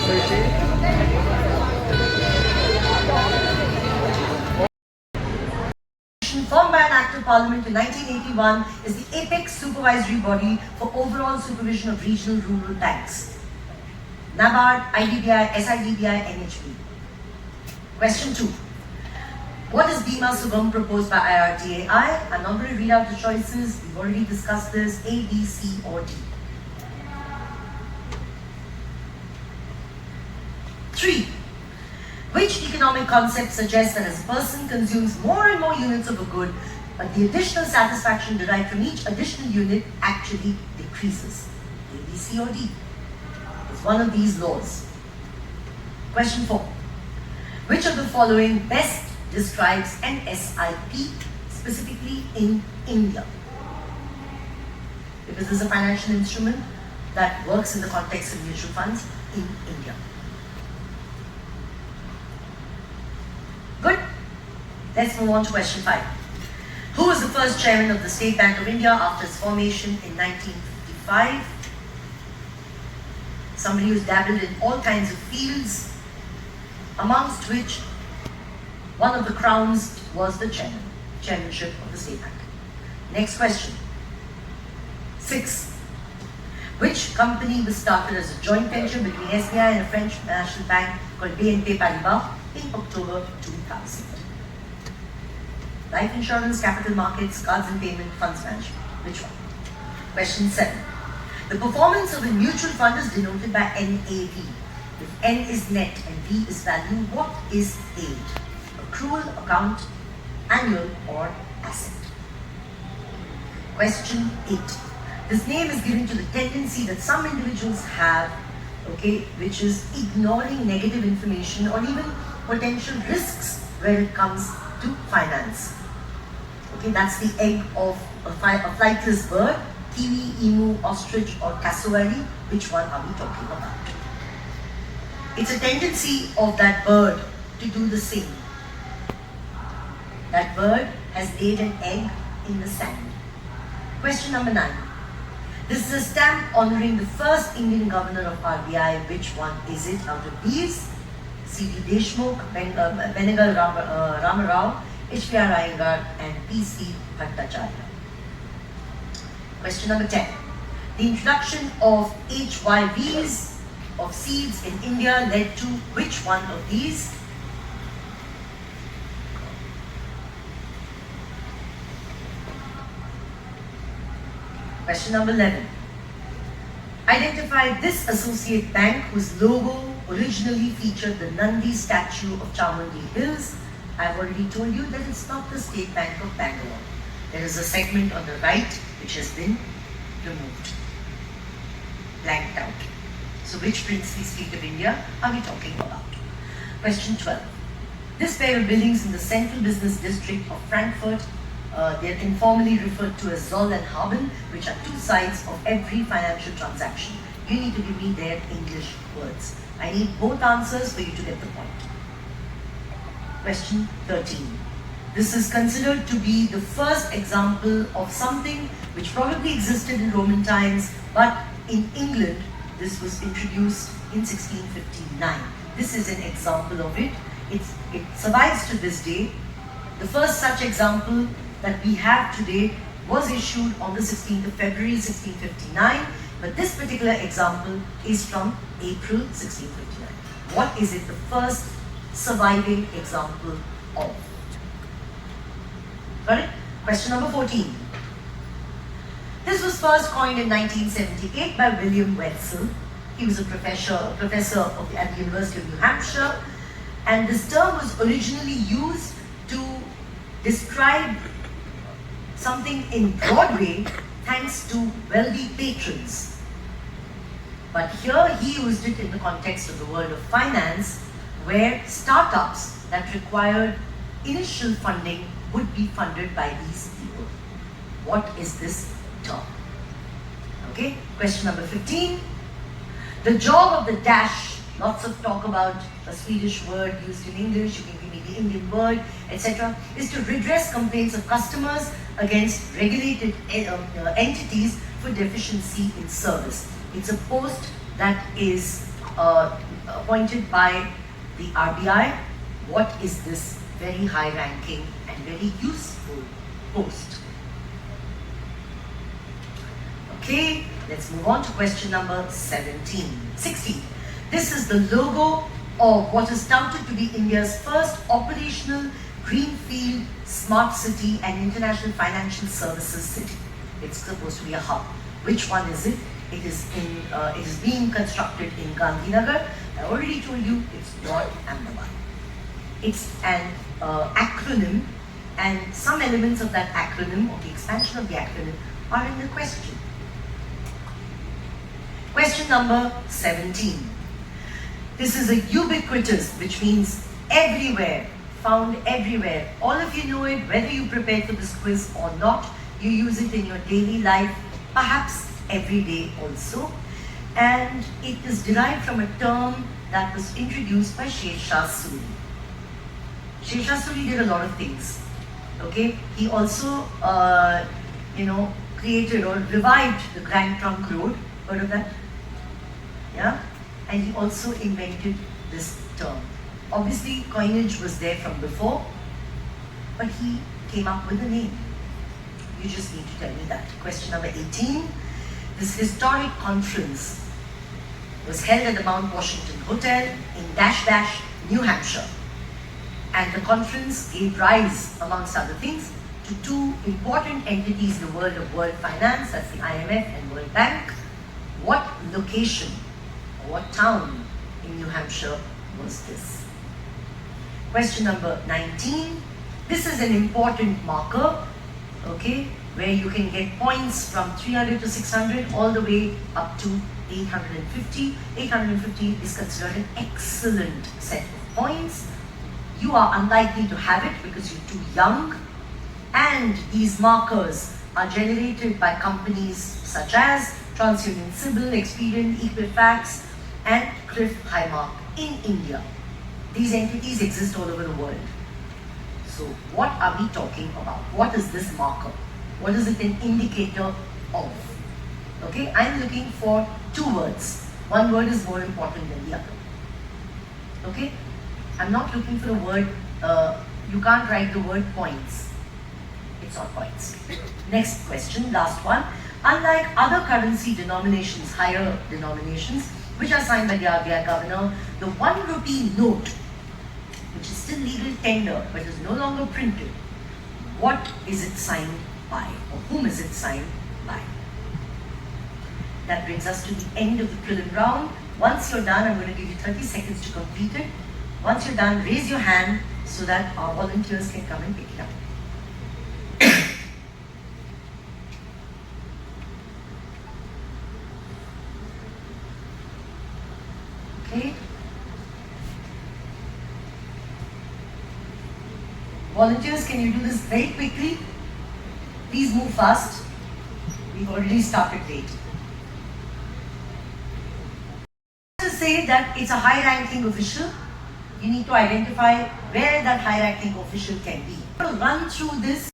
Formed by an Act of Parliament in 1981, is the apex supervisory body for overall supervision of regional rural banks. NABARD, IDBI, SIDBI, NHB. Question 2. What is Bima Sugam proposed by IRDAI? I'm not going to read out the choices. We've already discussed this. A, B, C, or D. 3. Which economic concept suggests that as a person consumes more and more units of a good, but the additional satisfaction derived from each additional unit actually decreases? A, B, C, or D? It's one of these laws. Question 4. Which of the following best describes an SIP, specifically in India? Because this is a financial instrument that works in the context of mutual funds in India. Good. Let's move on to question 5. Who was the first chairman of the State Bank of India after its formation in 1955? Somebody who's dabbled in all kinds of fields, amongst which one of the crowns was the chairmanship of the State Bank. Next question. 6. Which company was started as a joint venture between SBI and a French national bank called BNP Paribas in October 2000? Life insurance, capital markets, cards and payment, funds management. Which one? Question 7. The performance of a mutual fund is denoted by NAV. If N is net and V is value, what is aid? Accrual, account, annual, or asset? Question 8. This name is given to the tendency that some individuals have, which is ignoring negative information or even potential risks when it comes to finance. That's the egg of a flightless bird, kiwi, emu, ostrich, or cassowary. Which one are we talking about? It's a tendency of that bird to do the same. That bird has laid an egg in the sand. Question number 9. This is a stamp honoring the first Indian governor of RBI. Which one is it out of these? C.D. Deshmukh, Benegal Ramarao, H.P.R. Iyengar, and P.C. Bhattacharya. Question number 10. The introduction of HYVs of seeds in India led to which one of these? Question number 11. Identify this associate bank whose logo originally featured the Nandi statue of Chamundi Hills. I've already told you that it's not the State Bank of Bangalore. There is a segment on the right which has been removed, blanked out. So which princely state of India are we talking about? Question 12. This pair of buildings in the central business district of Frankfurt, they are informally referred to as Zoll and Haben, which are two sides of every financial transaction. You need to give me their English words. I need both answers for you to get the point. Question 13. This is considered to be the first example of something which probably existed in Roman times, but in England, this was introduced in 1659. This is an example of it. It survives to this day. The first such example that we have today was issued on the 16th of February 1659, but this particular example is from April 1659. What is it the first surviving example of? Got it? Question number 14. This was first coined in 1978 by William Wetzel. He was a professor at the University of New Hampshire, and this term was originally used to describe something in Broadway thanks to wealthy patrons. But here he used it in the context of the world of finance, where startups that required initial funding would be funded by these people. What is this term? Okay, question number 15. The job of the dash, lots of talk about a Swedish word used in English, you can give me the Indian word, etc., is to redress complaints of customers against regulated entities for deficiency in service. It's a post that is appointed by the RBI. What is this very high-ranking and very useful post? Okay, let's move on to question number 16. This is the logo of what is touted to be India's first operational greenfield smart city and international financial services city. It's supposed to be a hub. Which one is it? It is being constructed in Gandhinagar. I already told you it's not Ahmedabad. It's an acronym, and some elements of that acronym, or the expansion of the acronym, are in the question. Question number 17. This is a ubiquitous, which means everywhere, found everywhere. All of you know it, whether you prepare for this quiz or not. You use it in your daily life, perhaps every day also. And it is derived from a term that was introduced by Shirshah Suri. Shirshah Suri did a lot of things. Okay, he also, created or revived the Grand Trunk Road. Heard of that? Yeah, and he also invented this term. Obviously, coinage was there from before, but he came up with a name. You just need to tell me that. Question number 18. This historic conference was held at the Mount Washington Hotel in New Hampshire. And the conference gave rise, amongst other things, to two important entities in the world of world finance, that's the IMF and World Bank. What location or what town in New Hampshire was this? Question number 19. This is an important marker, okay, where you can get points from 300 to 600 all the way up to 850. 850 is considered an excellent set of points. You are unlikely to have it because you're too young, and these markers are generated by companies such as TransUnion Sybil, Expedient, Equifax, and Cliff Highmark in India. These entities exist all over the world. So what are we talking about? What is this marker? What is it an indicator of? Okay, I'm looking for two words. One word is more important than the other. Okay, I'm not looking for a word, you can't write the word points. It's not points. Next question, last one. Unlike other currency denominations, higher denominations, which are signed by the RBI governor, the 1 rupee note, which is still legal tender but is no longer printed, what is it signed by, or whom is it signed by? That brings us to the end of the prelim round. Once you're done, I'm going to give you 30 seconds to complete it. Once you're done, raise your hand so that our volunteers can come and pick it up. Okay. Volunteers, can you do this very quickly? Please move fast. We've already started late. To say that it's a high-ranking official, you need to identify where that high-ranking official can be. I'm going to run through this.